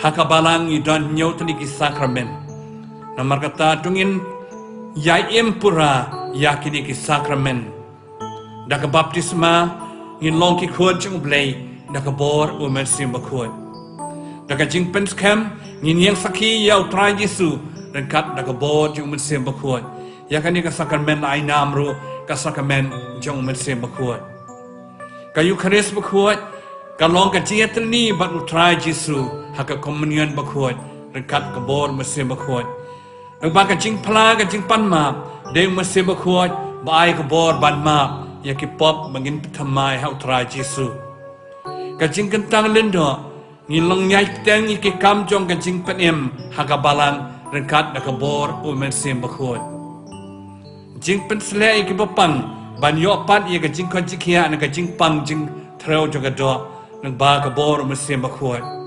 hakabalang idon nyotni ki sakramen namar kata tungin ya empura yakini ki sakramen dak baptisma in long ki khod chung blai dak bor u Mynsiem Bakhuid dak jing pen scam nin yang sakhi yau trai Yesu dan kat dak bor chung Mynsiem Bakhuid yakani ka sakramen ai namru ka sakramen chung Mynsiem Bakhuid kayu khares Bakhuid kalong ka jiatni bat utrai Yesu haka communion Bakhuid rekat kabor Mynsiem Bakhuid ba ka jing pla ka jing pan ma de Mynsiem Bakhuid bai kabor ban ma ya ki pop mangin thamai ha utrai Yesu ka jing kentang lendo ngilong nyai teng ki kam jong ka jing panem haka balang rekat kabor Mynsiem Bakhuid jing pen sle ki papang ban yo pat ye ka jing kon jikia na ka jing pang jing treo joga do nang ba kabor Mynsiem Bakhuid